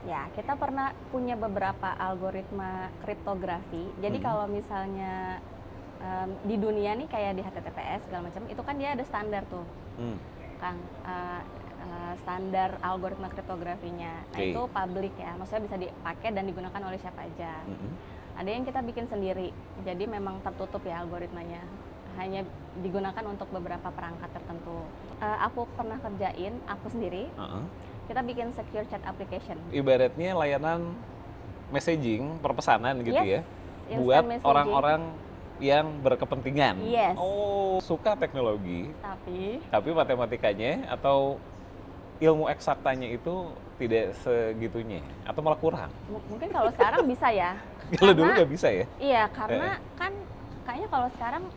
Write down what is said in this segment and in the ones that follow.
Ya, kita pernah punya beberapa algoritma kriptografi. Jadi kalau misalnya di dunia nih kayak di HTTPS segala macam, itu kan dia ada standar tuh, Kang. Standar algoritma kriptografinya. Nah, itu public ya, maksudnya bisa dipakai dan digunakan oleh siapa aja. Ada yang kita bikin sendiri, jadi memang tertutup ya algoritmanya. Hanya digunakan untuk beberapa perangkat tertentu. Aku pernah kerjain, aku sendiri. Kita bikin secure chat application. Ibaratnya layanan messaging, perpesanan gitu Yes, ya, buat messaging. orang-orang yang berkepentingan. Yes. Oh, suka teknologi, Tapi matematikanya atau ilmu eksaktanya itu tidak segitunya, atau malah kurang? mungkin kalau sekarang bisa ya. Kalau dulu nggak bisa ya? Iya, karena kan kayaknya kalau sekarang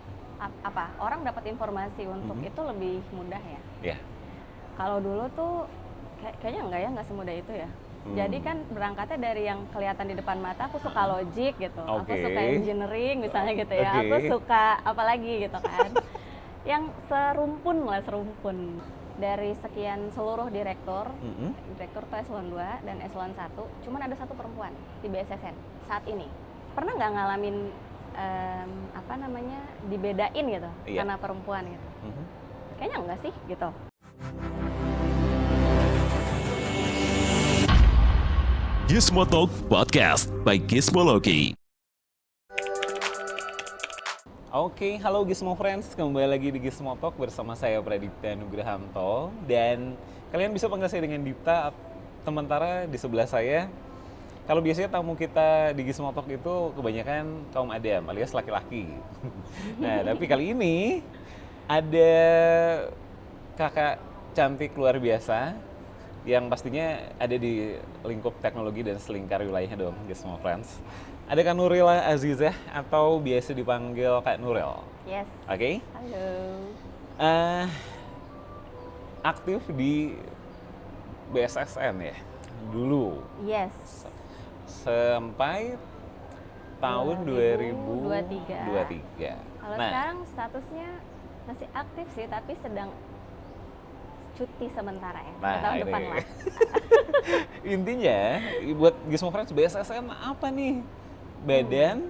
orang dapat informasi untuk itu lebih mudah ya. Iya. Kalau dulu tuh kayaknya nggak semudah itu ya. Jadi kan berangkatnya dari yang kelihatan di depan mata, aku suka logic gitu, aku suka engineering misalnya gitu ya, aku suka apalagi gitu kan. Yang serumpun. Dari sekian seluruh direktur tuh eselon 2 dan eselon 1, cuman ada satu perempuan di BSSN saat ini. Pernah nggak ngalamin dibedain gitu karena perempuan gitu? Kayaknya enggak sih gitu. Gizmo Talk Podcast by Gizmology. Oke, halo Gizmo Friends, kembali lagi di Gizmo Talk bersama saya Pradipta Nugrahanto. Dan kalian bisa panggil saya dengan Dipta. Sementara di sebelah saya, kalau biasanya tamu kita di Gizmo Talk itu kebanyakan kaum Adam alias laki-laki. Nah, tapi kali ini ada kakak cantik luar biasa yang pastinya ada di lingkup teknologi dan selingkar wilayahnya dong, Gizmo Friends. Ada Kak Nurila Azizah atau biasa dipanggil Kak Nurel. Yes. Oke. Halo. Aktif di BSSN ya dulu. Yes. Sampai tahun 2023. Kalau sekarang statusnya masih aktif sih, tapi sedang cuti sementara ya. Tahun depan lah. Intinya buat Gizmo Friends, BSSN apa nih? Badan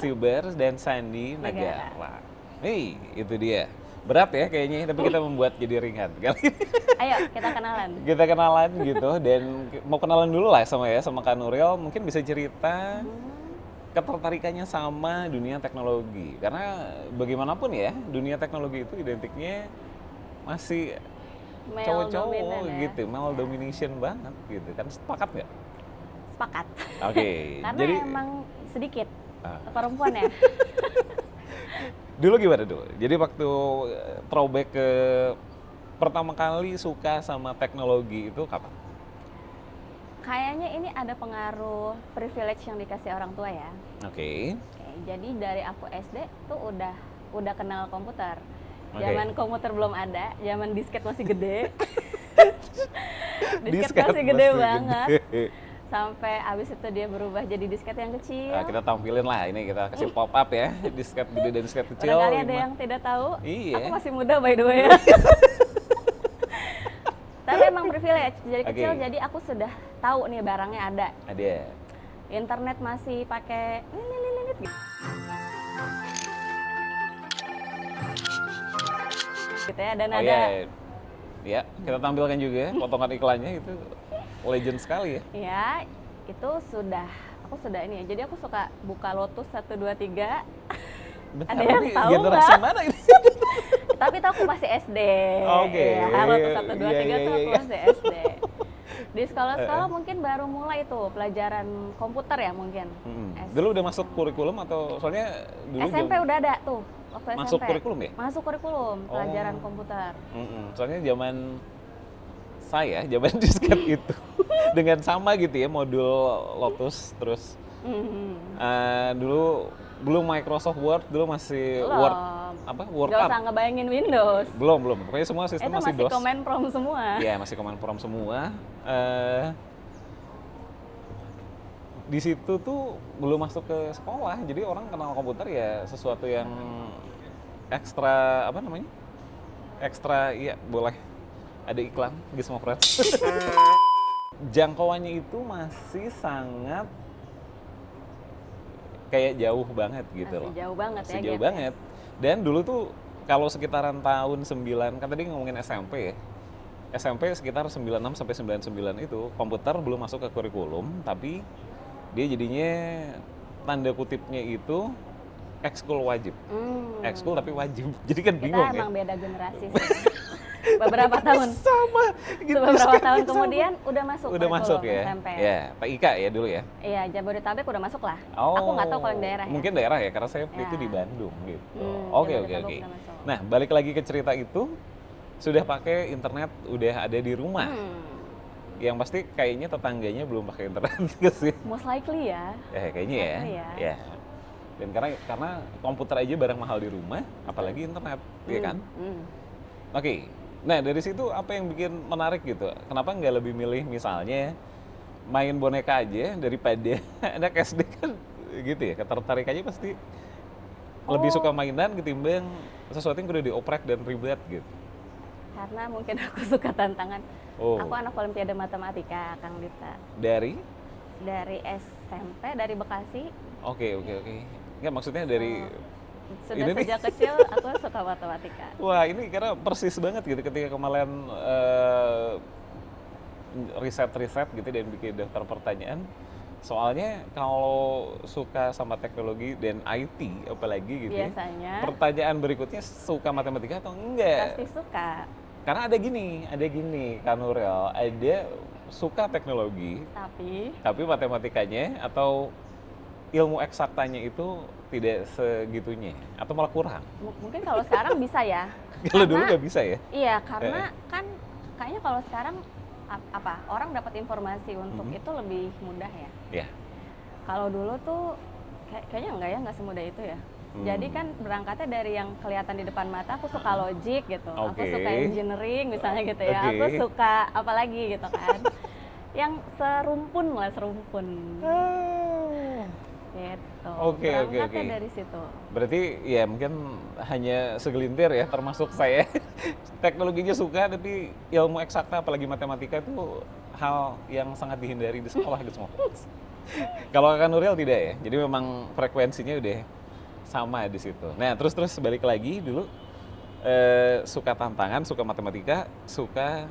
Siber dan Sandi Negara. Nih, itu dia. Berat ya kayaknya, tapi kita membuat jadi ringan kali ini. Ayo, kita kenalan. Kita kenalan gitu, dan mau kenalan dulu lah sama Kak Nuril. Mungkin bisa cerita ketertarikannya sama dunia teknologi. Karena bagaimanapun ya, dunia teknologi itu identiknya masih cowok-cowok gitu, male domination banget gitu kan. Sepakat nggak? Sepakat. Oke. Karena jadi emang sedikit perempuan ya. Dulu gimana dulu? Jadi waktu throwback ke pertama kali suka sama teknologi itu kapan? Kayaknya ini ada pengaruh privilege yang dikasih orang tua ya. Oke. Jadi dari aku SD tuh udah kenal komputer. Zaman komputer belum ada, zaman disket masih gede. disket masih gede banget. Sampai abis itu dia berubah jadi disket yang kecil. Kita tampilin lah, ini kita kasih pop up ya, disket gede dan disket kecil. Barangkali ada yang tidak tahu, iya. Aku masih muda by the way ya. Tapi emang privilege, jadi kecil jadi aku sudah tahu nih barangnya ada. Ada. Internet masih pakai gitu ya, dan ada. Ya, kita tampilkan juga potongan iklannya itu. Legend sekali ya? Ya, itu aku sudah ini ya. Jadi aku suka buka Lotus 123. Bentar, ada yang tahu generasi nggak? mana ini? Tapi itu aku masih SD. Oke. Ya, Lotus 123 tuh aku masih SD. Di sekolah-sekolah mungkin baru mulai tuh pelajaran komputer ya mungkin. Dulu udah masuk kurikulum atau soalnya dulu SMP udah ada tuh waktu SMP. Masuk kurikulum ya? Masuk kurikulum pelajaran komputer. Soalnya zaman disket itu dengan sama gitu ya, modul Lotus terus dulu belum Microsoft Word, dulu masih Word Gak usah ngebayangin Windows. Belum, pokoknya semua sistem itu masih DOS. command prompt semua. Iya, masih command prompt semua. Di situ tuh belum masuk ke sekolah, jadi orang kenal komputer ya sesuatu yang ekstra, ekstra, iya boleh. Ada iklan, Gizmo Friends. jangkauannya itu masih sangat kayak jauh banget gitu Masih loh. jauh banget Masih ya. jauh gap-nya. banget. Dan dulu tuh kalau sekitaran tahun 9, kan tadi ngomongin SMP ya. SMP sekitar 96 sampai 99 itu komputer belum masuk ke kurikulum, tapi dia jadinya tanda kutipnya itu ekskul wajib. Ekskul tapi wajib. Jadi kan Kita bingung ya. emang beda generasi sih. Beberapa tahun. Sama gitu. Beberapa tahun sama. kemudian udah masuk Udah masuk kurikulum ya. SMP. Ya, TIK ya dulu ya. Iya, Jabodetabek udah masuk lah. Oh, Aku nggak tahu kalau yang daerah ya. mungkin daerah ya, karena saya Ya. itu di Bandung gitu. Hmm, Oke. Jabodetabek udah masuk. Nah, balik lagi ke cerita itu, sudah pakai internet, udah ada di rumah. Yang pasti kayaknya tetangganya belum pakai internet juga sih. Most likely ya. Kayaknya ya. Likely ya. Ya. Dan karena komputer aja barang mahal di rumah, apalagi internet, ya kan? Oke. Nah, dari situ apa yang bikin menarik gitu? Kenapa nggak lebih milih misalnya main boneka aja daripada anak SD kan gitu ya? Ketertarikannya pasti lebih suka mainan ketimbang sesuatu yang udah dioprek dan ribet gitu. Karena mungkin aku suka tantangan. Oh. Aku anak Olimpiade Matematika, Kang Dita. Dari? Dari SMP, dari Bekasi. Oke. Nggak, maksudnya dari Sudah ini nih. sejak kecil aku suka matematika. Wah, ini karena persis banget gitu ketika kemarin riset-riset gitu dan bikin daftar pertanyaan. Soalnya kalau suka sama teknologi dan IT apalagi gitu Biasanya. ya, pertanyaan berikutnya suka matematika atau enggak? Pasti suka. Karena ada gini Kak Nurel, ada suka teknologi, tapi matematikanya atau ilmu eksaktanya itu tidak segitunya atau malah kurang. Mungkin kalau sekarang bisa ya. Kalau dulu Karena- nggak bisa ya? Iya, karena kan kayaknya kalau sekarang orang dapat informasi untuk itu lebih mudah ya. Ya. Kalau dulu tuh kayaknya nggak semudah itu ya. Jadi kan berangkatnya dari yang kelihatan di depan mata, aku suka logik gitu, aku Oke. suka engineering misalnya gitu ya, Oke. aku suka apa lagi gitu kan. Yang serumpun gitu. Oke. Berangkatnya dari situ. Berarti ya mungkin hanya segelintir ya, termasuk saya. Teknologinya suka, tapi ilmu eksakta apalagi matematika itu hal yang sangat dihindari di sekolah gitu semua. Kalau Kak Nuril tidak ya, jadi memang frekuensinya udah sama di situ. Nah terus balik lagi dulu, suka tantangan, suka matematika, suka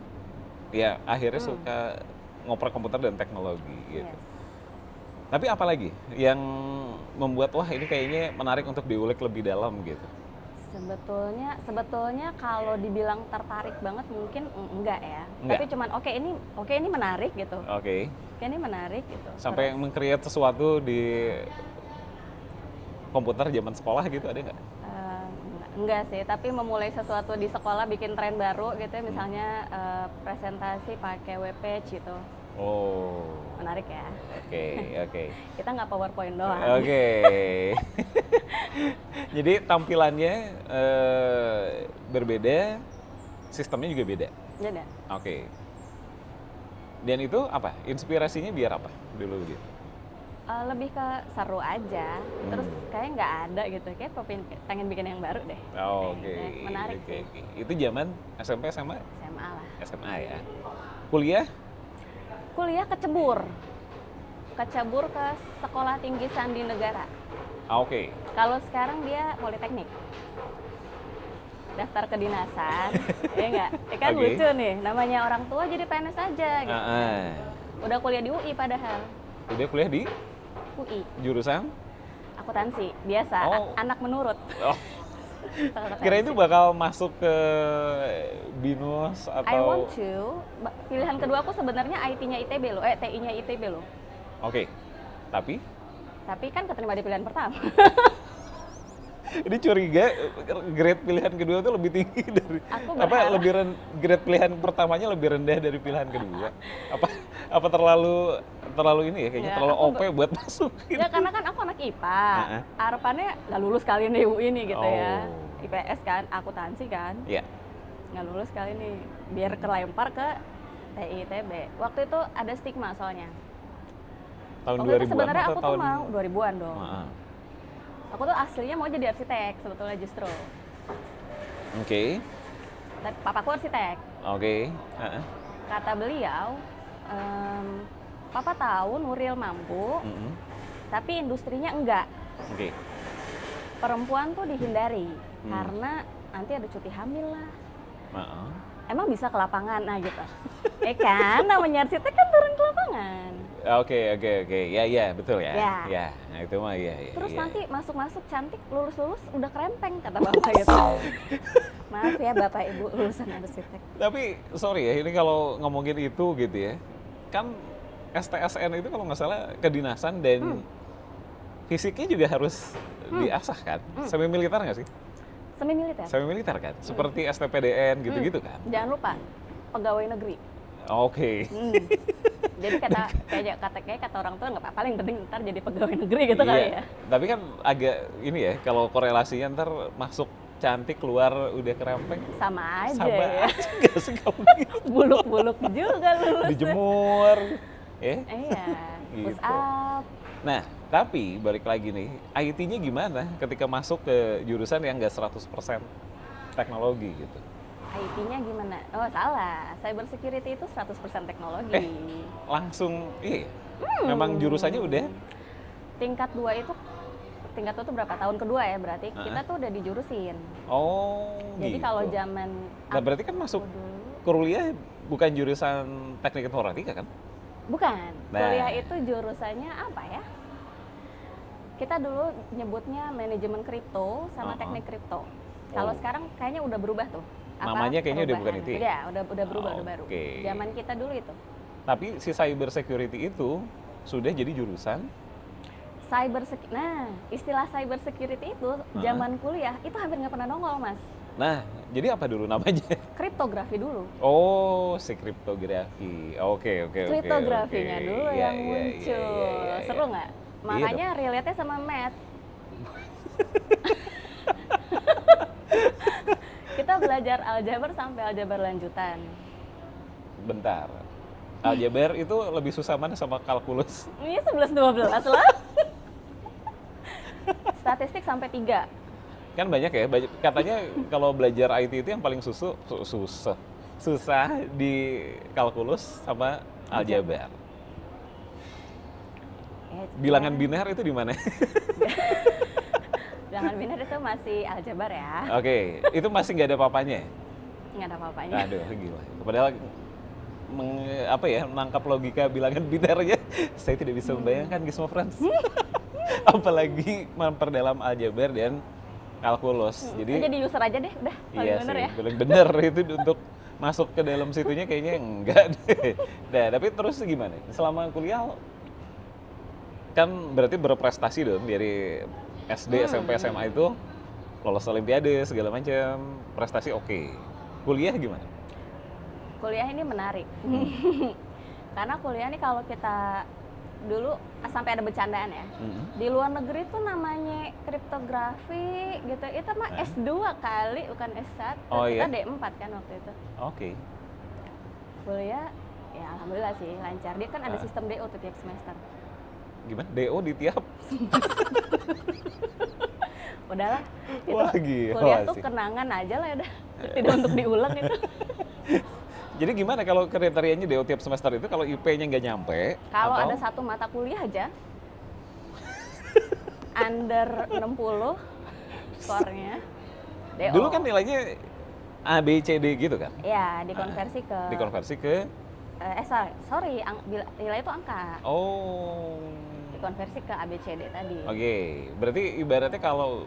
ya akhirnya suka ngoprek komputer dan teknologi gitu. Yes. Tapi apa lagi yang membuat wah ini kayaknya menarik untuk diulik lebih dalam gitu? Sebetulnya kalau dibilang tertarik banget mungkin enggak ya. Enggak. Tapi cuman oke ini menarik gitu. Oke. Oke ini menarik gitu. Sampai meng-create sesuatu di komputer zaman sekolah gitu ada nggak? Enggak sih, tapi memulai sesuatu di sekolah bikin tren baru gitu ya, misalnya presentasi pakai web page gitu. Oh. Menarik ya. Oke. Kita nggak PowerPoint doang. Oke. Jadi tampilannya berbeda, sistemnya juga beda. Beda. Oke. Dan itu apa? Inspirasinya biar apa dulu gitu? Lebih ke seru aja. Terus kayak nggak ada gitu. Kayak pengen bikin yang baru deh. Oke. Kayaknya menarik sih. Itu zaman SMP SMA? SMA lah. SMA ya. Kuliah? Kuliah kecebur ke Sekolah Tinggi Sandi Negara. Oke. Kalau sekarang dia politeknik. Daftar kedinasan, ya enggak? Kan Oke. lucu nih, namanya orang tua jadi PNS aja gitu. Udah kuliah di UI padahal. Udah kuliah di UI, jurusan? akuntansi, biasa, Oh. anak menurut. Oh, Akuntansi. kira itu bakal masuk ke BINUS I atau? want to. Pilihan kedua aku sebenarnya IT-nya ITB loh, TI-nya ITB loh. Oke. Tapi? Tapi kan keterima di pilihan pertama. Ini curiga grade pilihan kedua tuh lebih tinggi dari Aku apa berharap. grade pilihan pertamanya lebih rendah dari pilihan kedua. Apa terlalu ini ya kayaknya Ya, terlalu aku OP buat masuk gitu. Ya karena kan aku anak IPA, Heeh. harapannya nggak lulus kali ini UI nih gitu ya. Oh. IPS kan, akuntansi kan, Iya. nggak lulus kali ini. Biar kelempar ke TI ITB. Waktu itu ada stigma soalnya. Tahun Waktu 2000-an itu sebenarnya atau aku tuh tahun mau 2000-an dong. Heeh. Aku tuh aslinya mau jadi arsitek sebetulnya justru. Oke. Tapi papaku arsitek. Oke. Heeh. Kata beliau, Papa tahu Nuril mampu, tapi industrinya enggak. Oke. Perempuan tuh dihindari karena nanti ada cuti hamil lah. Emang bisa ke lapangan, nah gitu. Kan namanya arsitek kan turun ke lapangan. Oke. Ya, betul ya. Ya. Ya, nah itu mah ya. Terus ya. nanti masuk-masuk cantik, lulus-lulus udah krempeng kata bapak gitu. Maaf ya bapak ibu lulusan arsitek. Tapi sorry ya, ini kalau ngomongin itu gitu ya, kan STSN itu kalau nggak salah kedinasan dan fisiknya juga harus diasah kan? Semi militer nggak sih? Semi militer. Semi militer kan? Seperti STPDN gitu-gitu kan? Jangan lupa pegawai negeri. Oke. Jadi kata orang tua nggak apa-apa, yang penting ntar jadi pegawai negeri gitu kali ya. Tapi kan agak ini ya, kalau korelasinya ntar masuk cantik keluar udah kerempeng. Sama aja Sama ya. aja nggak sih kamu gitu? Buluk-buluk juga lulus. Dijemur. Iya, push Gitu. up. Nah, tapi balik lagi nih, IT-nya gimana ketika masuk ke jurusan yang nggak 100% teknologi gitu? IT-nya gimana? Oh salah, cyber security itu 100% teknologi. Langsung, iya. Memang jurusannya udah? Tingkat 2 itu berapa? Tahun kedua ya berarti kita tuh udah dijurusin. Oh, Jadi gitu. kalau zaman Nah, berarti kan masuk dulu, kuliah bukan jurusan teknik informatika kan? bukan. Nah. Kuliah itu jurusannya apa ya? Kita dulu nyebutnya manajemen kripto sama teknik kripto. Kalau sekarang kayaknya udah berubah tuh. Namanya kayaknya udah bukan itu ya? Iya, udah berubah, udah baru. Oke. Zaman kita dulu itu. Tapi si cyber security itu sudah jadi jurusan? Nah, istilah cyber security itu zaman kuliah itu hampir nggak pernah nongol, Mas. Nah, jadi apa dulu namanya? Kriptografi dulu. Oh, si kriptografi. Oke. Kriptografinya dulu Iya, yang muncul. Seru nggak? Makanya relate-nya sama math. Kita belajar aljabar sampai aljabar lanjutan. Bentar. Aljabar itu lebih susah mana sama kalkulus? Ini 11-12 lah. Statistik sampai 3. Kan banyak ya, katanya kalau belajar IT itu yang paling susah di kalkulus sama aljabar. Bilangan biner itu di mana? Bilangan biner itu masih aljabar ya. Oke, itu masih nggak ada papanya? Nggak ada apa-apanya. Aduh, gila. Padahal menangkap logika bilangan binernya, saya tidak bisa membayangkan, Gismo Friends. Apalagi memperdalam aljabar dan kalkulus. Jadi user aja deh, udah paling iya bener sih, ya. paling bener itu untuk masuk ke dalam situnya kayaknya enggak deh. Nah, tapi terus gimana? Selama kuliah kan berarti berprestasi dong dari SD, SMP, SMA itu lolos olimpiade segala macam, prestasi oke. Kuliah gimana? Kuliah ini menarik. Karena kuliah ini kalau kita dulu sampai ada bercandaan ya. Di luar negeri tuh namanya kriptografi gitu. Itu mah S2 kali, bukan S1. Oh, kita iya? D4 kan waktu itu. Oke. Kuliah ya alhamdulillah sih lancar. Dia kan ada sistem DO tuh tiap semester. Gimana? DO di tiap? Udahlah. Itu Wah, gila kuliah tuh sih. kenangan aja lah udah. Tidak untuk diulang itu. Jadi gimana kalau kriterianya DO tiap semester itu kalau IP-nya nggak nyampe? Kalau atau- ada satu mata kuliah aja under 60 skornya DO. Dulu kan nilainya A, B, C, D gitu kan? Ya, dikonversi ke Dikonversi ke? nilai itu angka. Oh. Dikonversi ke ABCD tadi. Oke, berarti ibaratnya kalau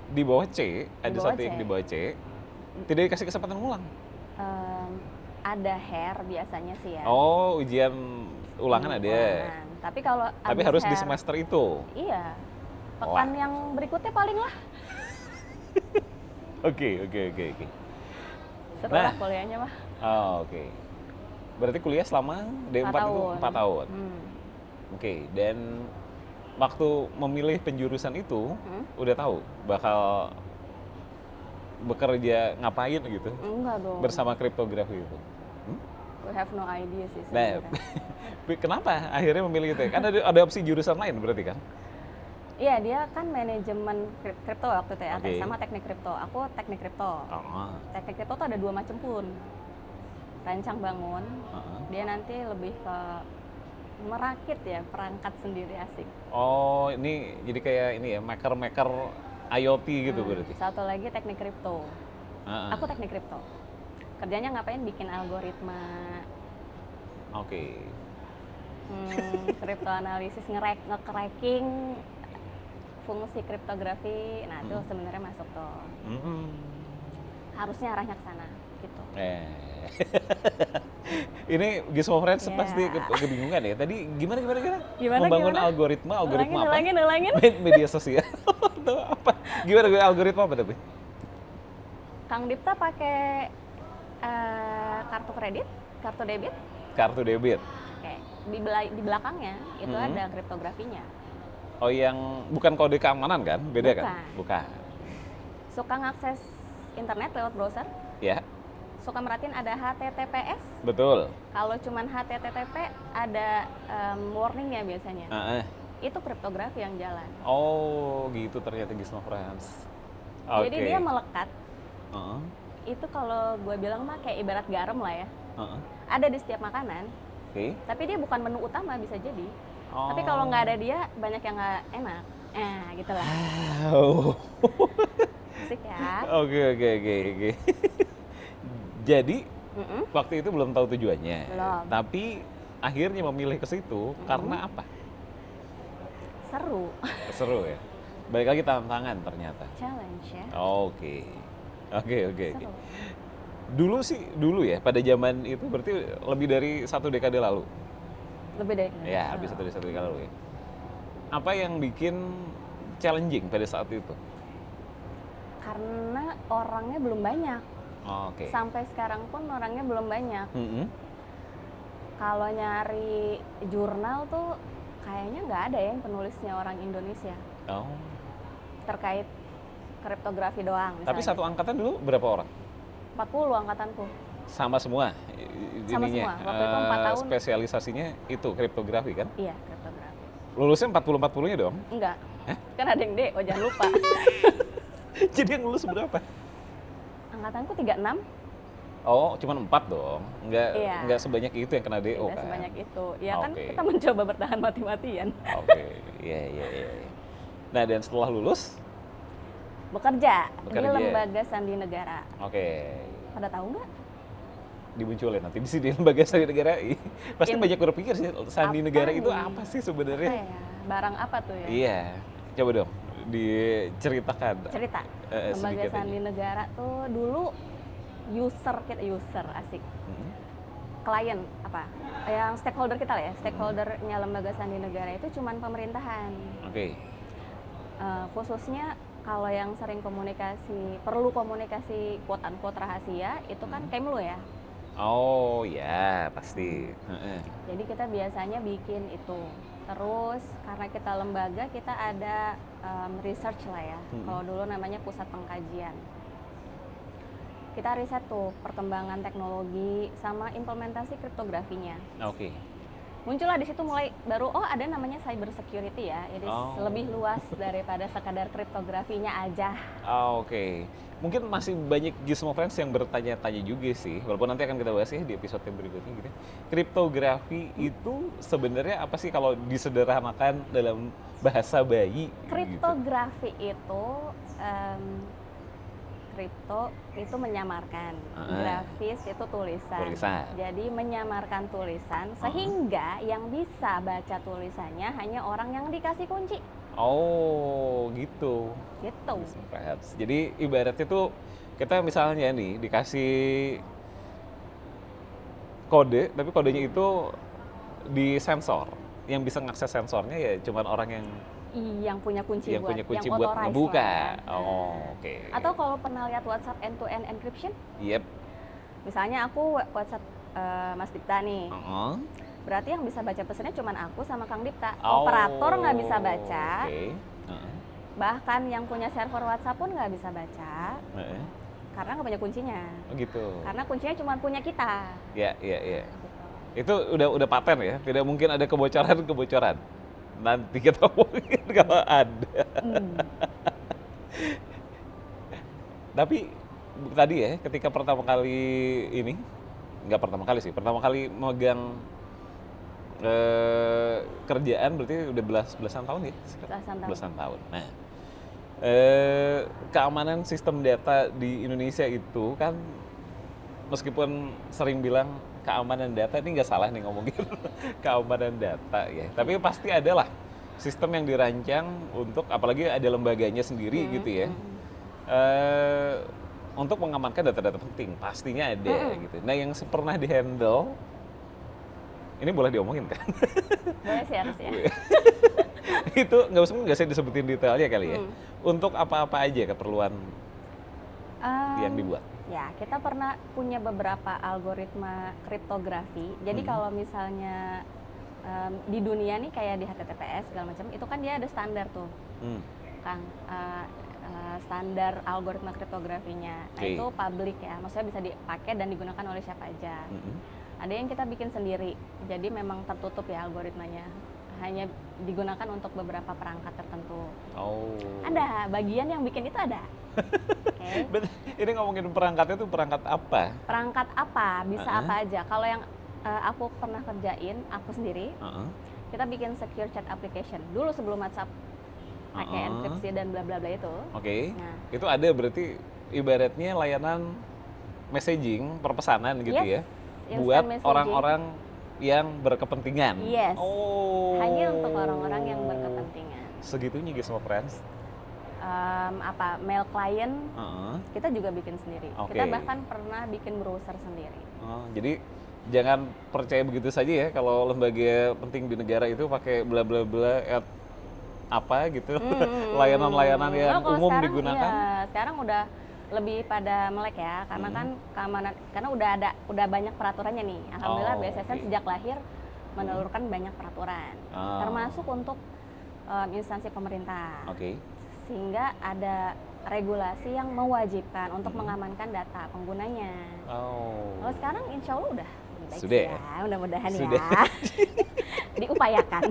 di bawah C, ada bawah satu C. yang di bawah C, tidak dikasih kesempatan ngulang. Ada hair biasanya sih ya. Oh, ujian ulangan ada. Ulangan. Tapi kalau Tapi abis harus di hair, semester itu. Iya. Pekan Wah. yang berikutnya paling lah. Oke. Seru Nah. lah kuliahnya mah. Oh, oke. Berarti kuliah selama D4 itu 4 tahun. Oke, dan waktu memilih penjurusan itu udah tahu bakal bekerja ngapain gitu Enggak dong. bersama kriptografi itu. We have no idea sih Nah, sebenarnya. kenapa akhirnya memilih itu? Kan ada opsi jurusan lain berarti kan? Iya, dia kan manajemen kripto waktu itu ya, Oke. sama teknik kripto. Aku teknik kripto. Oh. Teknik kripto tuh ada 2 macam pun. rancang bangun. Dia nanti lebih ke merakit ya perangkat sendiri asik. Oh, ini jadi kayak ini ya, maker IoT gitu berarti. Satu lagi teknik kripto. Aku teknik kripto. Kerjanya ngapain? Bikin algoritma. Oke. Kripto analisis, nge-cracking fungsi kriptografi. Nah, itu sebenarnya masuk tuh. Harusnya arahnya ke sana gitu. Ini Gizmo Friends pasti kebingungan ya. Tadi gimana? Membangun algoritma apa? Ulangin. Media sosial. Atau apa? Gimana algoritma apa tapi? Kang Dipta pakai kartu kredit, kartu debit. Kartu debit. Oke. Di belakangnya itu ada kriptografinya. Oh, yang bukan kode keamanan kan? Beda kan? Bukan. Suka ngakses internet lewat browser? Ya. Suka merhatiin ada HTTPS? Betul. Kalau cuman HTTP ada warningnya biasanya. Itu kriptografi yang jalan. Oh, gitu ternyata Gizmo Friends. Jadi dia melekat. Itu kalau gue bilang mah kayak ibarat garam lah ya. Ada di setiap makanan. Tapi dia bukan menu utama bisa jadi. Tapi kalau nggak ada dia banyak yang nggak enak. Gitulah. Asik ya. Oke. Jadi waktu itu belum tahu tujuannya. Belum. Tapi akhirnya memilih ke situ karena apa? Seru ya. Balik lagi tantangan ternyata. Challenge ya. Oke. Dulu ya, pada zaman itu berarti lebih dari 1 dekade lalu. Lebih dari. Ya, lebih dari 1 dekade lalu ya. Apa yang bikin challenging pada saat itu? Karena orangnya belum banyak. Sampai sekarang pun orangnya belum banyak. Kalau nyari jurnal tuh kayaknya nggak ada yang penulisnya orang Indonesia. Terkait kriptografi doang. Misalnya. Tapi satu angkatan dulu berapa orang? 40 angkatanku. Sama semua? Sama semua. Waktu itu 4 tahun. Spesialisasinya itu kriptografi kan? Iya, kriptografi. Lulusnya 40-40-nya dong? Enggak. Kan ada yang DO, jangan lupa. Jadi yang lulus berapa? Angkatanku 36. Oh, cuma 4 dong. Enggak sebanyak itu yang kena DO kan? Tidak sebanyak itu. Ya kan kita mencoba bertahan mati-matian. Iya. Nah, dan setelah lulus? Bekerja di Lembaga Sandi Negara. Pada tahu nggak? Dimunculin nanti di sini Lembaga Sandi Negara. Pasti banyak berpikir sih, Sandi Negara itu apa sih sebenarnya? Barang apa tuh ya? Iya. Coba dong diceritakan. Lembaga Sandi Negara tuh dulu user asik. Klien apa? Yang stakeholder kita lah ya. Stakeholdernya Lembaga Sandi Negara itu cuman pemerintahan. Khususnya kalau yang sering perlu komunikasi quote unquote rahasia itu kan Kemlu ya. Oh ya, pasti. Jadi kita biasanya bikin itu. Terus karena kita lembaga, kita ada research lah ya. Kalau dulu namanya pusat pengkajian. Kita riset tuh perkembangan teknologi sama implementasi kriptografinya. Muncullah di situ mulai baru ada namanya cyber security ya. Jadi lebih luas daripada sekadar kriptografinya aja. Mungkin masih banyak Gizmo Friends yang bertanya-tanya juga sih. Walaupun nanti akan kita bahas ya di episode berikutnya gitu. Kriptografi itu sebenarnya apa sih kalau disederhanakan dalam bahasa bayi? Kriptografi itu kripto itu menyamarkan, grafis itu tulisan. Jadi menyamarkan tulisan sehingga yang bisa baca tulisannya hanya orang yang dikasih kunci. Gitu. Gitu. Jadi ibaratnya tuh kita misalnya nih dikasih kode, tapi kodenya itu disensor. Yang bisa ngakses sensornya ya cuma orang yang punya kunci buat ngebuka. Atau kalau pernah lihat WhatsApp end-to-end encryption? Misalnya aku WhatsApp Mas Dipta nih. Berarti yang bisa baca pesannya cuma aku sama Kang Dipta. Operator nggak bisa baca. Bahkan yang punya server WhatsApp pun nggak bisa baca. Karena nggak punya kuncinya. Karena kuncinya cuma punya kita. Iya. Itu udah paten ya. Tidak mungkin ada kebocoran. Nanti kita omongin kalau ada. Tapi tadi ya, ketika pertama kali ini nggak pertama kali sih. Pertama kali megang kerjaan berarti udah belasan tahun ya? Belasan tahun. Belasan tahun. Nah, keamanan sistem data di Indonesia itu kan meskipun sering bilang keamanan data, ini nggak salah nih ngomongin keamanan data ya. Tapi pasti ada lah sistem yang dirancang untuk, apalagi ada lembaganya sendiri gitu ya. Untuk mengamankan data-data penting, pastinya ada gitu. Nah yang pernah di-handle, ini boleh diomongin kan? Boleh sih harusnya. Itu nggak usah disebutin detailnya kali ya. Untuk apa-apa aja keperluan yang dibuat? Ya, kita pernah punya beberapa algoritma kriptografi. Jadi kalau misalnya di dunia nih kayak di HTTPS segala macam, itu kan dia ada standar tuh, Kang. Standar algoritma kriptografinya. Nah itu public ya, maksudnya bisa dipakai dan digunakan oleh siapa aja. Ada yang kita bikin sendiri, jadi memang tertutup ya algoritmanya. Hanya digunakan untuk beberapa perangkat tertentu. Oh. Ada, bagian yang bikin itu ada. Okay. Ini ngomongin perangkatnya tuh perangkat apa? Perangkat apa, bisa apa aja. Kalau yang aku pernah kerjain, aku sendiri, kita bikin secure chat application. Dulu sebelum WhatsApp pakai enkripsi dan bla bla bla itu. Oke. Nah. Itu ada berarti ibaratnya layanan messaging, perpesanan gitu ya. Buat orang-orang yang berkepentingan. Yes. Oh. Hanya untuk orang-orang yang berkepentingan. Segitunya guys sama friends. Mail client kita juga bikin sendiri. Kita bahkan pernah bikin browser sendiri. Jadi jangan percaya begitu saja ya kalau lembaga penting di negara itu pakai bla bla bla apa gitu, layanan-layanan yang umum sekarang, digunakan. Ya, sekarang udah lebih pada melek ya, karena kan keamanan, karena udah banyak peraturannya nih. Alhamdulillah BSSN sejak lahir menelurkan banyak peraturan, termasuk untuk instansi pemerintah. Sehingga ada regulasi yang mewajibkan untuk mengamankan data penggunanya. Kalau sekarang insya Allah udah lebih baik sudah ya, mudah-mudahan ya. Diupayakan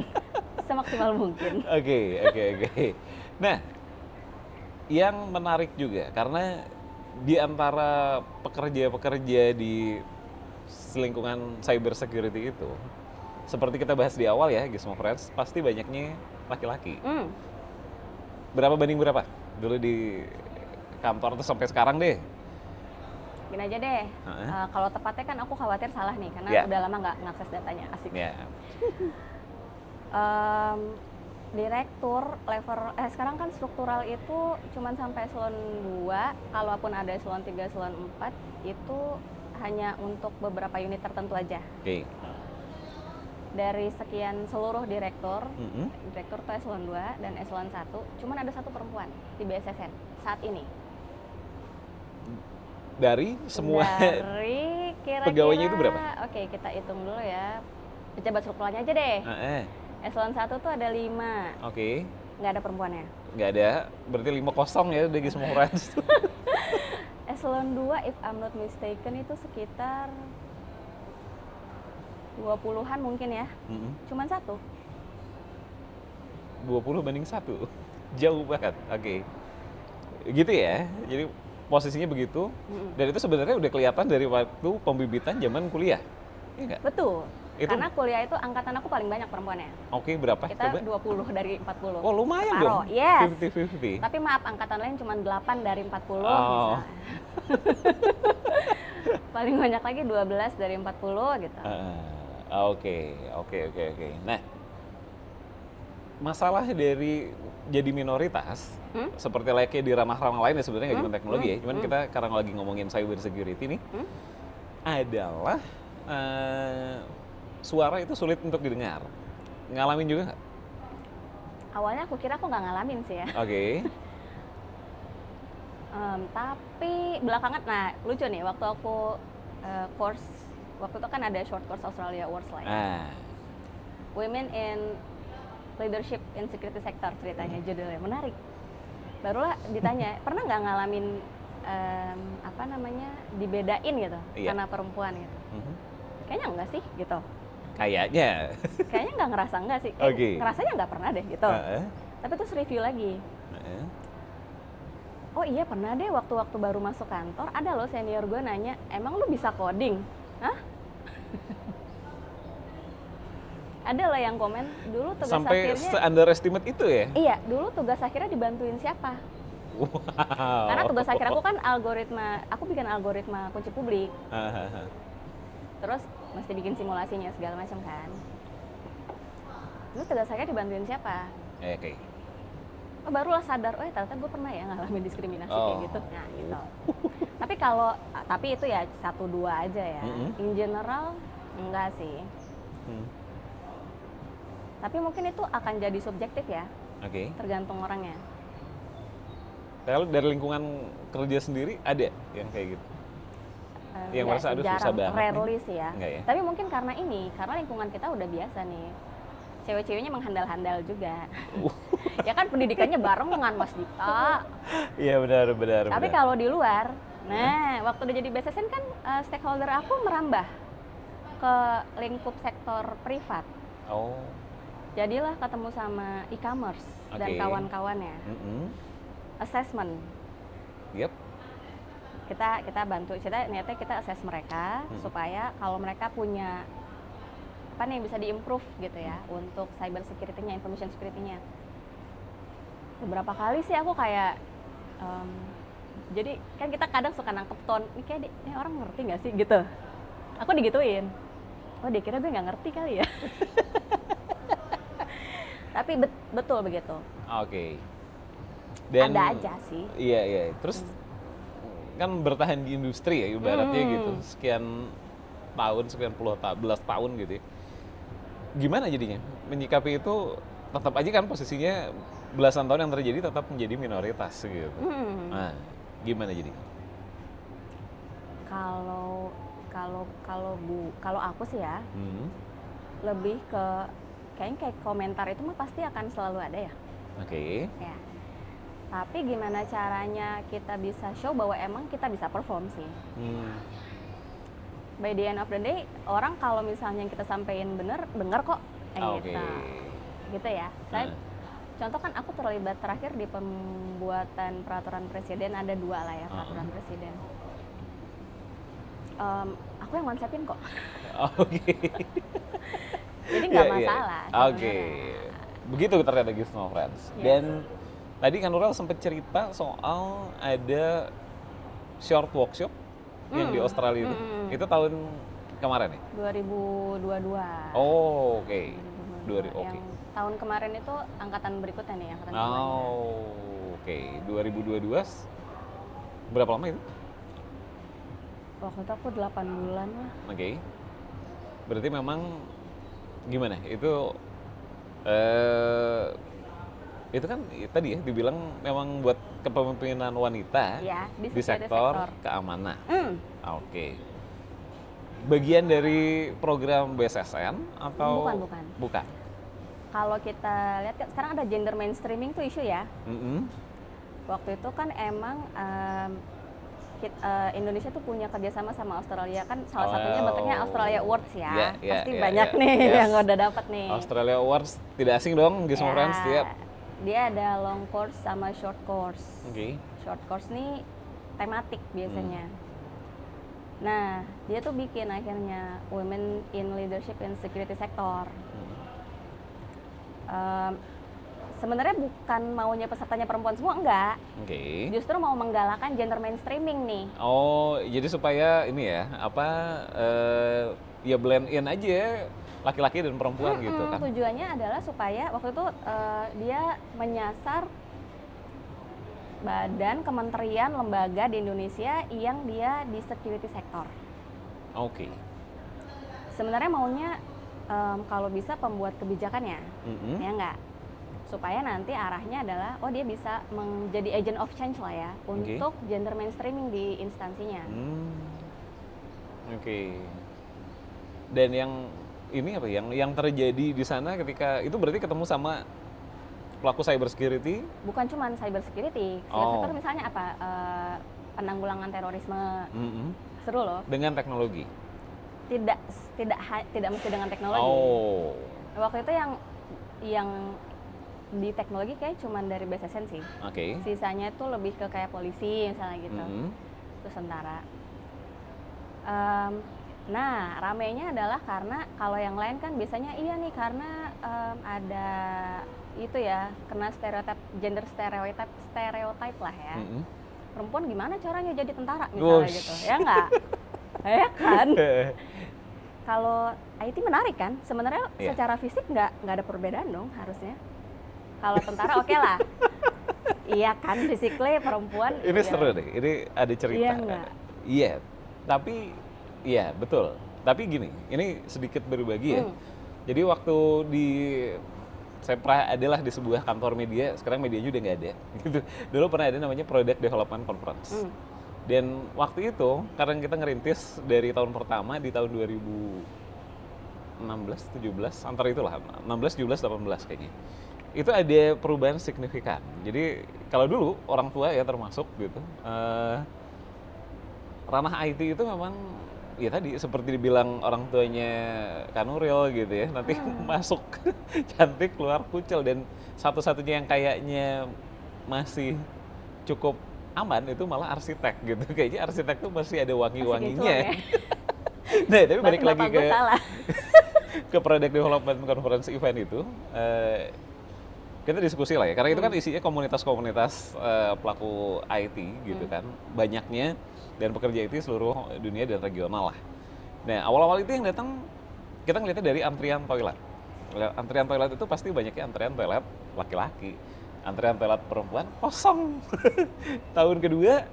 semaksimal mungkin. Oke. Nah, yang menarik juga karena di antara pekerja-pekerja di lingkungan cyber security itu, seperti kita bahas di awal ya, Gizmo Friends, pasti banyaknya laki-laki. Berapa banding berapa dulu di kantor tuh sampai sekarang deh? Gini aja deh, kalau tepatnya kan aku khawatir salah nih, karena udah lama nggak ngakses datanya, asik. Direktur level sekarang kan struktural itu cuman sampai eselon 2, kalaupun ada eselon 3, eselon 4 itu hanya untuk beberapa unit tertentu aja. Dari sekian seluruh direktur, direktur tuh eselon 2 dan eselon 1, cuman ada 1 perempuan di BSSN saat ini. Dari semua kira-kira pegawainya itu berapa? Oke, kita hitung dulu ya. Pejabat strukturalnya aja deh. Eselon 1 tuh ada 5. Nggak ada perempuannya. Nggak ada, berarti 5-0 ya dari semua Friends. Eselon 2, if I'm not mistaken, itu sekitar 20-an mungkin ya. Cuman 1. 20 banding 1. Jauh banget. Gitu ya. Jadi posisinya begitu. Dan itu sebenarnya udah kelihatan dari waktu pembibitan zaman kuliah. Iya nggak? Betul. Karena kuliah itu angkatan aku paling banyak perempuannya. Berapa? Kita 20 dari 40. Oh, lumayan dong. Yes. 50-50. Tapi maaf, angkatan lain cuma 8 dari 40 misalnya. Paling banyak lagi 12 dari 40 gitu. Oke. Nah, masalah dari jadi minoritas, seperti layaknya di ranah-ranah lain ya sebenarnya nggak cuma teknologi ya, cuman kita sekarang lagi ngomongin cyber security nih, adalah suara itu sulit untuk didengar. Ngalamin juga nggak? Awalnya aku kira aku nggak ngalamin sih ya. Tapi belakangan, nah lucu nih, waktu aku course, waktu itu kan ada short course Australia Awards lah ya. Women in Leadership in Security Sector ceritanya, judulnya menarik. Barulah ditanya, pernah nggak ngalamin dibedain gitu karena perempuan gitu? Kayaknya enggak sih gitu. Kayaknya nggak ngerasa enggak sih. Ngerasanya nggak pernah deh gitu. Tapi terus review lagi. Oh iya pernah deh, waktu baru masuk kantor ada loh senior gue nanya, emang lu bisa coding? Ada lah yang komen dulu tugas Sampai akhirnya. se-underestimate itu ya? Iya, dulu tugas akhirnya dibantuin siapa? Wow. Karena tugas akhir aku kan aku bikin algoritma kunci publik. Terus mesti bikin simulasinya segala macam kan. Terus tugas akhir dibantuin siapa? Oke. Oh, barulah sadar, oh ya ternyata gue pernah ya ngalamin diskriminasi kayak gitu. Nah gitu. Tapi itu ya 1-2 aja ya. In general enggak sih. Tapi mungkin itu akan jadi subjektif ya. Oke. Tergantung orangnya. Kalau dari lingkungan kerja sendiri ada yang kayak gitu? Yang Enggak merasa sih, aduh susah jarang, banget rarely nih? sih ya. Enggak ya? Tapi mungkin karena lingkungan kita udah biasa nih. Cewek-ceweknya menghandal-handal juga. Ya kan pendidikannya barengan Mas Dita. Iya benar. Tapi kalau di luar, nah waktu udah jadi BSSN kan stakeholder aku merambah ke lingkup sektor privat. Oh. Jadilah ketemu sama e-commerce dan Oke. kawan-kawannya. Assessment. Yep. Kita bantu, niatnya kita assess mereka supaya kalau mereka punya apa nih bisa diimprove gitu ya untuk cyber security-nya, information security-nya. Beberapa kali sih aku kayak jadi kan kita kadang suka nangkep tone, ini kayak ini orang ngerti nggak sih gitu. Aku digituin. Oh dia kira gue nggak ngerti kali ya. Tapi betul begitu. Oke. Ada aja sih. Iya. Terus kan bertahan di industri ya ibaratnya gitu. Sekian belas tahun gitu ya. Gimana jadinya? Menyikapi itu tetap aja kan posisinya belasan tahun yang terjadi tetap menjadi minoritas gitu. Nah, gimana jadi? Kalau aku sih ya, lebih ke kayak komentar itu mah pasti akan selalu ada ya. Oke. Ya. Tapi gimana caranya kita bisa show bahwa emang kita bisa perform sih. By the end of the day, orang kalau misalnya yang kita sampaikan bener kok. Oke. Gitu ya. Contoh kan aku terlibat terakhir di pembuatan peraturan presiden, ada 2 lah ya peraturan presiden. Aku yang konsepin kok. Oke. Jadi nggak masalah. Oke. Begitu ternyata Gizmo Friends. Yes. Dan tadi kan Nurel sempat cerita soal ada short workshop yang di Australia itu. Itu tahun kemarin ya? 2022. Oh, oke. Yang tahun kemarin itu angkatan berikutnya nih, angkatan oke. 2022 berapa lama itu? Waktu itu aku 8 bulan lah. Oke. Berarti memang gimana? Itu kan tadi ya dibilang memang buat kepemimpinan wanita Ya, di sektor keamanan. Oke. Bagian dari program BSSN atau bukan? Kalau kita lihat kan sekarang ada gender mainstreaming tuh isu ya. Waktu itu kan emang Indonesia tuh punya kerjasama sama Australia kan, salah satunya bentuknya Australia Awards ya. Pasti banyak nih yang udah dapat nih. Australia Awards tidak asing dong Gizmo Friends. Dia ada long course sama short course. Oke. Short course nih tematik biasanya. Nah, dia tuh bikin akhirnya Women in Leadership in Security Sector. Sebenarnya bukan maunya pesertanya perempuan semua, enggak. Oke. Justru mau menggalakkan gender mainstreaming nih. Oh, jadi supaya ini ya, ya blend in aja laki-laki dan perempuan gitu kan. Tujuannya adalah supaya waktu itu dia menyasar badan, kementerian, lembaga di Indonesia yang dia di security sector. Oke. Sebenarnya maunya kalau bisa pembuat kebijakannya, ya enggak? Supaya nanti arahnya adalah, dia bisa menjadi agent of change lah ya, untuk gender mainstreaming di instansinya. Oke. Dan yang ini apa? Yang terjadi di sana ketika itu berarti ketemu sama pelaku cyber security? Bukan cuma cyber security. Cyber misalnya apa? Penanggulangan terorisme. Seru loh. Dengan teknologi? Tidak mesti dengan teknologi. Waktu itu yang di teknologi kayak cuma dari BSSN sih. Oke. Sisanya tuh lebih ke kayak polisi misalnya gitu. Terus tentara. Nah, ramenya adalah karena kalau yang lain kan biasanya iya nih karena ada itu ya, kena stereotip, gender stereotip lah ya. Perempuan gimana caranya jadi tentara misalnya gitu, ya nggak? Ya kan? Kalau IT menarik kan, sebenarnya secara fisik nggak ada perbedaan dong harusnya. Kalau tentara oke lah. Iya kan, physically perempuan. Ini seru deh, ini ada cerita. Iya nggak? Iya, tapi iya betul. Tapi gini, ini sedikit berbagi ya. Jadi waktu saya pernah adalah di sebuah kantor media, sekarang medianya udah nggak ada. Gitu. Dulu pernah ada namanya Product Development Conference. Dan waktu itu, karena kita ngerintis dari tahun pertama di tahun 2016, 17, antara itulah, 16, 17, 18 kayaknya. Itu ada perubahan signifikan. Jadi kalau dulu orang tua ya termasuk gitu, ranah IT itu memang ya tadi seperti dibilang orang tuanya Kanuril gitu ya, nanti masuk cantik keluar kucel, dan satu-satunya yang kayaknya masih cukup aman itu malah arsitek gitu. Kayaknya arsitek tuh masih ada wangi-wanginya. Nah, tapi balik lagi ke Product Development Conference event itu, kita diskusi lah ya, karena itu kan isinya komunitas-komunitas pelaku IT gitu kan, banyaknya, dan pekerja IT seluruh dunia dan regional lah. Nah, awal-awal itu yang datang, kita ngeliatnya dari antrian toilet. Antrian toilet itu pasti banyaknya antrian toilet laki-laki. Antrian toilet perempuan kosong. Tahun kedua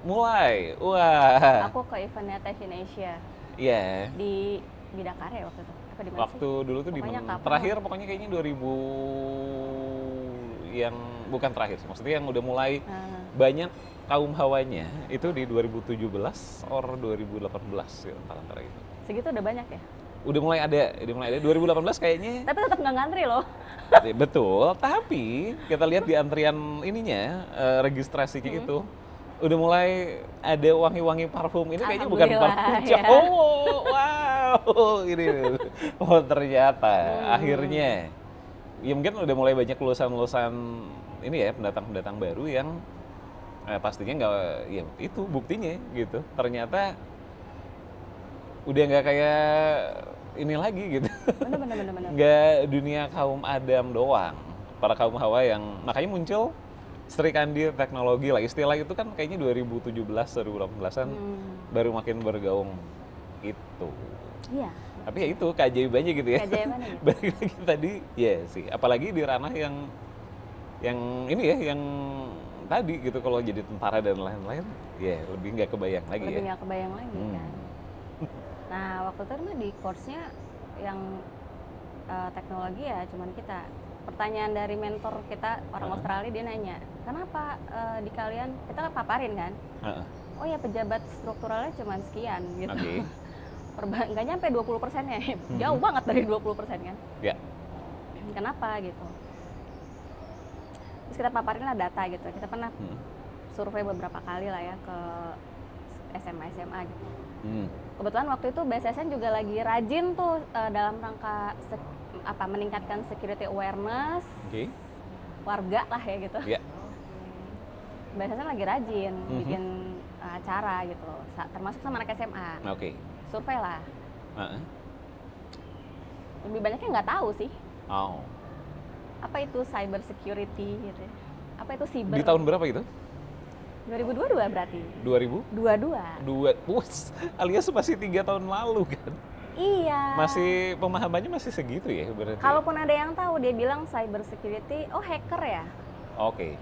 mulai, wah. Aku ke eventnya Fashion Asia. Iya. Di Bidakara ya waktu itu. Apa di mana waktu sih? dulu tuh Pokoknya di kapan? terakhir pokoknya kayaknya 2000 yang bukan terakhir sih, maksudnya yang udah mulai banyak kaum hawanya itu di 2017 or 2018 ya, antara itu. Segitu udah banyak ya? Udah mulai ada 2018 kayaknya. Tapi tetap nggak ngantri loh. Betul, tapi kita lihat di antrian ininya registrasinya itu udah mulai ada wangi-wangi parfum. Ini kayaknya bukan parfum ya. Oh, wow, ini. Oh, ternyata akhirnya ya mungkin udah mulai banyak lulusan-lulusan ini ya, pendatang-pendatang baru yang pastinya nggak, ya itu buktinya gitu. Ternyata udah nggak kayak ini lagi gitu. Bener. Nggak dunia kaum Adam doang, para kaum Hawa yang makanya muncul Sri Kandi teknologi lah, istilah itu kan kayaknya 2017 2018-an baru makin bergaung itu. Iya. Tapi ya itu keajaibannya gitu ya. Keajaibannya. Balik lagi tadi ya sih, apalagi di ranah yang ini ya, yang tadi gitu, kalau jadi tentara dan lain-lain ya lebih nggak kebayang lagi. Lebih nggak kebayang lagi kan. Nah, waktu itu mah di course-nya yang teknologi ya cuman kita. Pertanyaan dari mentor kita, orang Australia, dia nanya, kenapa di kalian, kita kan paparin kan, oh ya pejabat strukturalnya cuman sekian gitu. Okay. Nggak nyampe 20% ya, jauh banget dari 20% kan. Ya. Kenapa gitu. Terus kita paparin lah data gitu, kita pernah survei beberapa kali lah ya ke SMA gitu. Kebetulan waktu itu BSSN juga lagi rajin tuh dalam rangka meningkatkan security awareness warga lah ya gitu. Yeah. BSSN lagi rajin bikin acara gitu, termasuk sama anak SMA. Survei lah. Lebih banyaknya nggak tahu sih. Apa itu cyber security gitu ya. Apa itu cyber? Di tahun berapa itu? 2022 berarti. 2022. Alias masih 3 tahun lalu kan? Iya. Masih pemahamannya masih segitu ya berarti. Kalaupun ada yang tahu, dia bilang cyber security, oh hacker ya. Oke.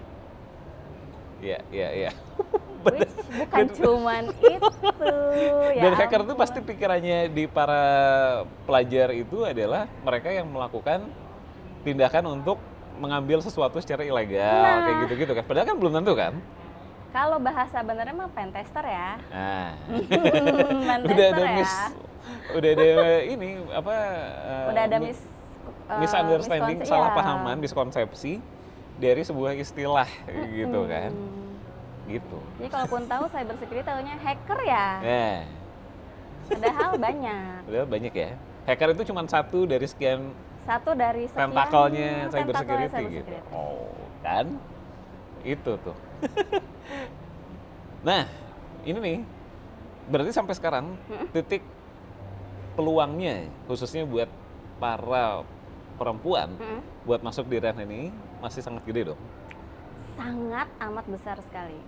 Iya. Which bukan cuman itu. Ya dan hacker itu pasti pikirannya di para pelajar itu adalah mereka yang melakukan tindakan untuk mengambil sesuatu secara ilegal, kayak gitu-gitu kan. Padahal kan belum tentu kan. Kalau bahasa benernya mah pentester ya. Udah ada udah ada ini apa? Udah ada misunderstanding, kesalahpahaman, miskonsepsi dari sebuah istilah gitu kan. Gitu. Jadi kalaupun tahu cyber security tahunya hacker ya. Padahal banyak. Padahal banyak ya. Hacker itu cuma satu dari sekian tentakelnya cyber security gitu. Oh, kan? Itu tuh. Nah, ini nih, berarti sampai sekarang titik peluangnya khususnya buat para perempuan buat masuk di ranah ini masih sangat gede dong. Sangat amat besar sekali.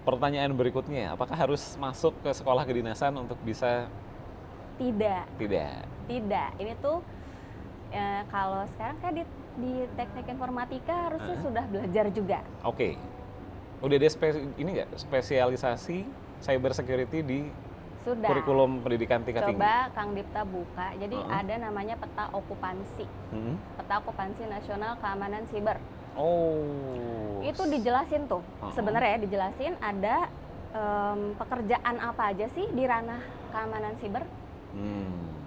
Pertanyaan berikutnya, apakah harus masuk ke sekolah kedinasan untuk bisa? Tidak. Tidak. Ini tuh kalau sekarang kan di teknik informatika harusnya sudah belajar juga. Oke. Udah ada spesialisasi cyber security di Sudah. kurikulum pendidikan tingkat tinggi? Coba Kang Dipta buka. Jadi ada namanya peta okupansi. Peta okupansi nasional keamanan siber. Oh. Itu dijelasin tuh. Sebenarnya dijelasin ada pekerjaan apa aja sih di ranah keamanan siber.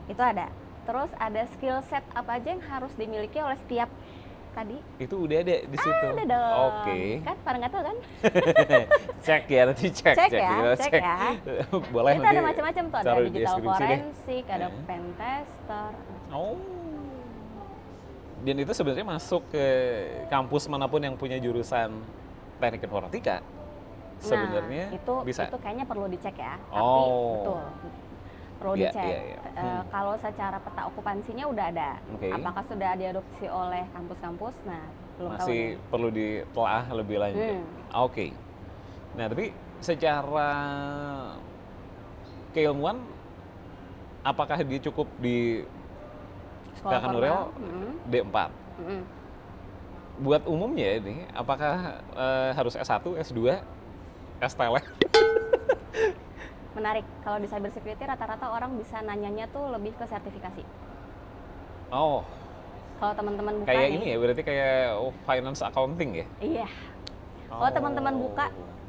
Itu ada. Terus ada skill set apa aja yang harus dimiliki oleh setiap tadi. Itu udah ada di situ. Ada dong. Oke. Kan pada nggak tahu kan? Cek ya, nanti cek ya. Boleh Itu nanti ada macam-macam tuh, ada taruh di digital deskripsi deh. forensik, ada pen tester. Oh. Dan itu sebenarnya masuk ke kampus manapun yang punya jurusan teknik informatika. Sebenarnya itu bisa. Itu kayaknya perlu dicek ya. Tapi Oh. betul. Perlu Iya, dicek. iya, iya. Kalau secara peta okupansinya udah ada. Oke. Apakah sudah diadopsi oleh kampus-kampus? Nah, belum tahu. Masih nih. perlu ditelaah lebih lanjut. Oke. Nah, tapi secara keilmuan, apakah dia cukup di Sekolah Kakak Nurel formal. D4? Buat umumnya ini, apakah harus S1, S2, S-Tele? Menarik. Kalau di cyber security rata-rata orang bisa nanyanya tuh lebih ke sertifikasi. Oh, Kalau teman-teman buka kayak nih, ini ya, berarti kayak finance accounting ya? Iya. Kalau Oh. teman-teman buka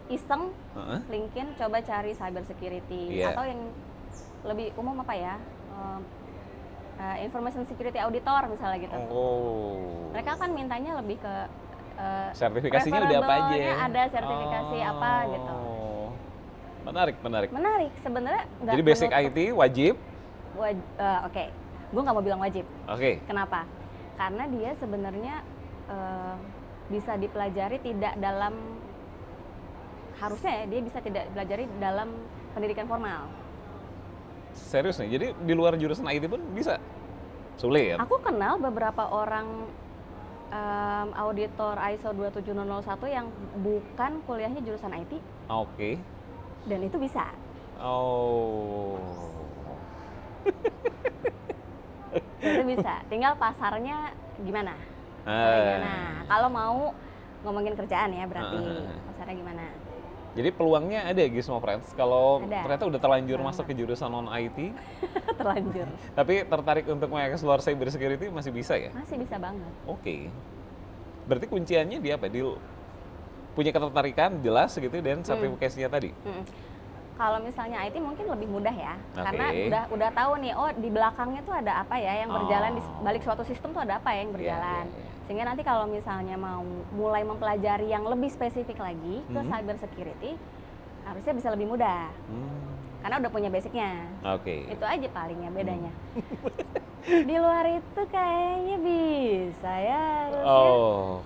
iseng Heeh. LinkedIn, coba cari cyber security Iya. atau yang lebih umum apa ya, information security auditor misalnya gitu. Oh. Mereka kan mintanya lebih ke Sertifikasinya udah apa aja? preferable-nya ada sertifikasi apa gitu. Menarik. Menarik sebenarnya. Nggak Jadi basic menutup- IT wajib. Oke, gue nggak mau bilang wajib. Oke. Kenapa? Karena dia sebenarnya bisa dipelajari tidak dalam, harusnya ya, dia bisa tidak dipelajari dalam pendidikan formal. Serius nih. Jadi di luar jurusan IT pun bisa. Sulit. Aku kenal beberapa orang auditor ISO 27001 yang bukan kuliahnya jurusan IT Oke. dan itu bisa. Oh. Itu bisa. Tinggal pasarnya gimana? Nah, kalau mau ngomongin kerjaan ya berarti pasarnya gimana? Jadi peluangnya ada Gizmo Friends. Kalau Ada. ternyata udah terlanjur masuk ke jurusan non IT, Terlanjur. tapi tertarik untuk mengeksplor cyber security masih bisa ya? Masih bisa banget. Oke. Berarti kunciannya di apa? Di punya ketertarikan jelas gitu dan sertifikasinya tadi. Kalau misalnya IT mungkin lebih mudah ya, Oke. karena udah tahu nih, oh di belakangnya tuh ada apa ya yang berjalan, di balik suatu sistem tuh ada apa ya yang berjalan. Iya. Sehingga nanti kalau misalnya mau mulai mempelajari yang lebih spesifik lagi ke cyber security, harusnya bisa lebih mudah, karena udah punya basicnya. Oke. Itu aja palingnya bedanya. Di luar itu kayaknya bisa ya harusnya. Oh.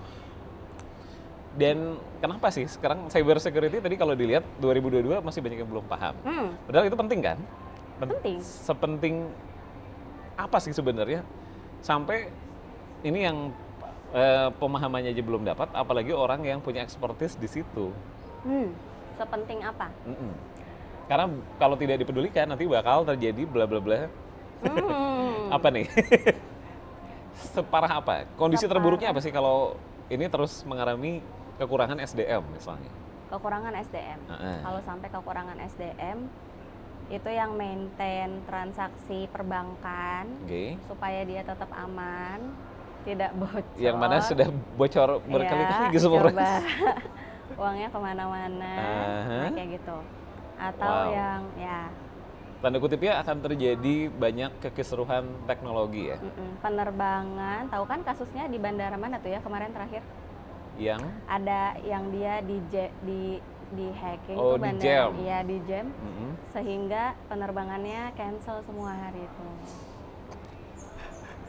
Dan kenapa sih sekarang cyber security tadi kalau dilihat 2022 masih banyak yang belum paham. Padahal itu penting kan? Penting. Sepenting apa sih sebenarnya sampai ini yang pemahamannya aja belum dapat, apalagi orang yang punya expertise di situ. Sepenting apa? Karena kalau tidak dipedulikan nanti bakal terjadi bla bla bla. Apa nih? Separah apa? Kondisi terburuknya apa sih kalau ini terus mengalami kekurangan SDM misalnya? Kekurangan SDM. Kalau sampai kekurangan SDM, itu yang maintain transaksi perbankan supaya dia tetap aman, tidak bocor. Yang mana sudah bocor berkali-kali gitu semua. Coba uangnya kemana-mana, kayak gitu. Atau yang ya tanda kutipnya akan terjadi banyak kekisruhan teknologi ya. penerbangan, tahu kan kasusnya di bandara mana tuh ya kemarin terakhir? Yang Ada yang dia di hacking Oh, tuh di bandara, jam. iya di jam, sehingga penerbangannya cancel semua hari itu.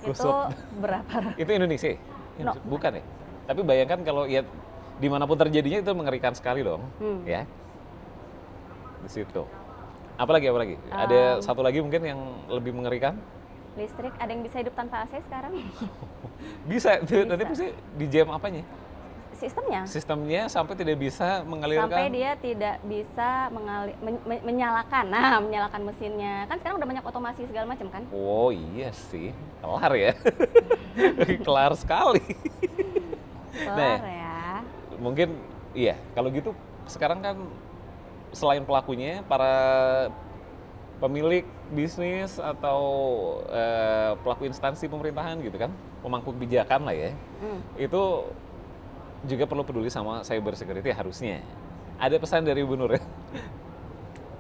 Itu Kusut. berapa? Itu Indonesia? No. Bukan ya? Tapi bayangkan kalau ya dimanapun terjadinya itu mengerikan sekali dong, ya di situ. Apalagi? Ada satu lagi mungkin yang lebih mengerikan? Listrik, ada yang bisa hidup tanpa AC sekarang? Bisa, Bisa. tapi sih di jam apanya? Sistemnya. Sistemnya sampai tidak bisa mengalirkan. Sampai dia tidak bisa menyalakan. Nah, menyalakan mesinnya. Kan sekarang udah banyak otomasi segala macam kan? Oh iya sih, kelar ya. Kelar sekali. Kelar ya. Mungkin iya, kalau gitu sekarang kan selain pelakunya, para pemilik bisnis atau pelaku instansi pemerintahan gitu kan, pemangku kebijakan lah ya, itu juga perlu peduli sama cyber security harusnya. Ada pesan dari Bu Nur ya?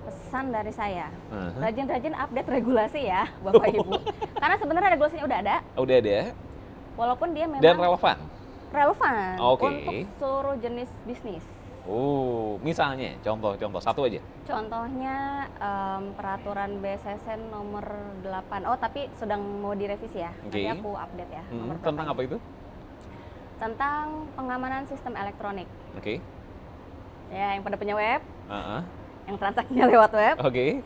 Pesan dari saya, rajin-rajin update regulasi ya, Bapak Ibu. Karena sebenarnya regulasinya udah ada, Udah ada walaupun dia memang dan relevan. relevan Oke. untuk seluruh jenis bisnis. Misalnya contoh satu aja. Contohnya peraturan BSSN nomor 8. Oh, tapi sedang mau direvisi ya. Oke. Nanti aku update ya. Nomor Tentang berapanya. apa itu? Tentang pengamanan sistem elektronik. Oke. Ya, yang pada punya web, Heeh. yang transaksinya lewat web, Oke.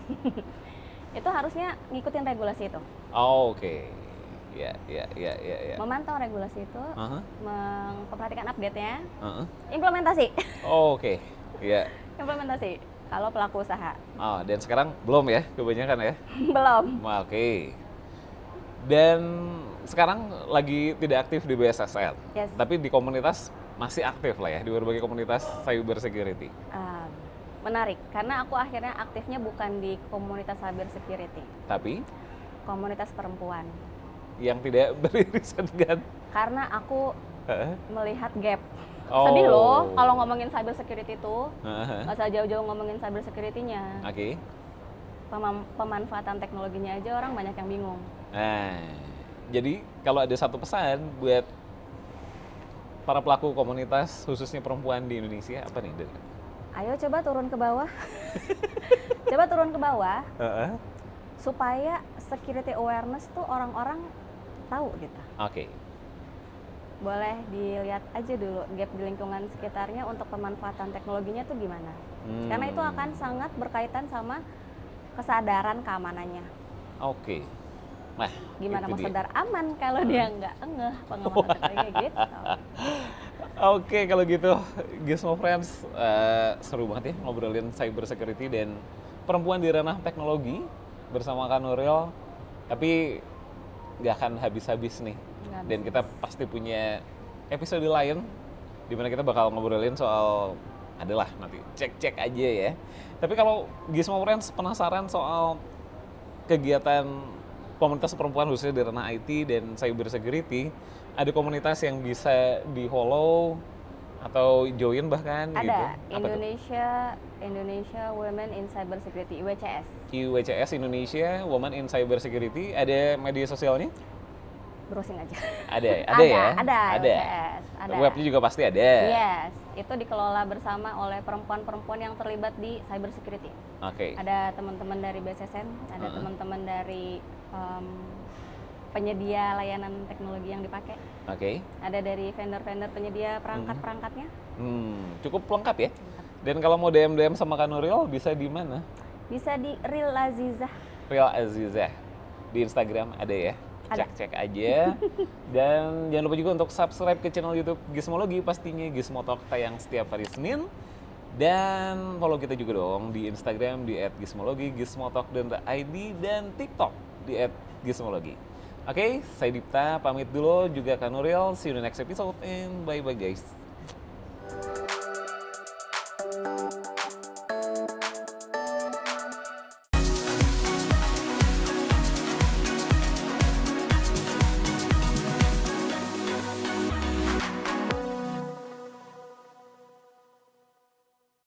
itu harusnya ngikutin regulasi itu. Oke. Ya. Memantau regulasi itu, Aha. memperhatikan update-nya, Heeh. implementasi. Oke. Ya. Implementasi kalau pelaku usaha. Oh, dan sekarang belum ya kebanyakan ya? Belum. Oke. Dan sekarang lagi tidak aktif di BSSN, Yes. tapi di komunitas masih aktif lah ya, di berbagai komunitas cyber security. Menarik, karena aku akhirnya aktifnya bukan di komunitas cyber security, Tapi komunitas perempuan. yang tidak beririsan dengan... Karena aku Heeh. melihat gap. Oh. Sedih loh kalau ngomongin cyber security itu, Heeh. nggak usah jauh-jauh ngomongin cyber security-nya. Oke. Pemanfaatan teknologinya aja orang banyak yang bingung. Nah, jadi kalau ada satu pesan buat para pelaku komunitas, khususnya perempuan di Indonesia, apa nih? Ayo coba turun ke bawah. Coba turun ke bawah Heeh. supaya security awareness tuh orang-orang tahu gitu. Oke. Boleh dilihat aja dulu gap di lingkungan sekitarnya untuk pemanfaatan teknologinya tuh gimana. Karena itu akan sangat berkaitan sama kesadaran keamanannya. Oke. Nah, Gimana itu mau dia. sadar aman kalau dia nggak ngeh pengamatan teknologinya gitu. Oke, kalau gitu, Gizmo Friends, seru banget ya ngobrolin cyber security dan perempuan di ranah teknologi bersama Kak Nuril. Tapi nggak akan habis-habis nih. Nggak Dan habis. kita pasti punya episode lain di mana kita bakal ngobrolin soal, adalah nanti cek-cek aja ya. Tapi kalau Gizmo Friends penasaran soal kegiatan komunitas perempuan khususnya di ranah IT dan cyber security, ada komunitas yang bisa di-follow atau join bahkan gitu. Ada Apa tuh? Indonesia Women in Cyber Security (IWCS). IWCS Indonesia Women in Cyber Security, ada media sosialnya? Browsing aja. Ada ya? Ada. IWCS, ada. Webnya juga pasti ada. Yes, itu dikelola bersama oleh perempuan-perempuan yang terlibat di cyber security. Oke. Ada teman-teman dari BSSN, ada teman-teman dari penyedia layanan teknologi yang dipakai, Oke. ada dari vendor-vendor penyedia perangkat-perangkatnya. Cukup lengkap ya. Dan kalau mau DM sama Kak Nuril bisa di mana? Bisa di Real Azizah. Real Azizah. Di Instagram ada ya. Ada. Cek-cek aja. Dan jangan lupa juga untuk subscribe ke channel YouTube Gizmologi, pastinya Gizmo Talk tayang setiap hari Senin. Dan follow kita juga dong di Instagram di @gizmologi, gizmotalk.id, dan TikTok di @gizmologi. Oke, saya Dipta pamit dulu, juga Kak Nuril. See you in the next episode and bye-bye guys.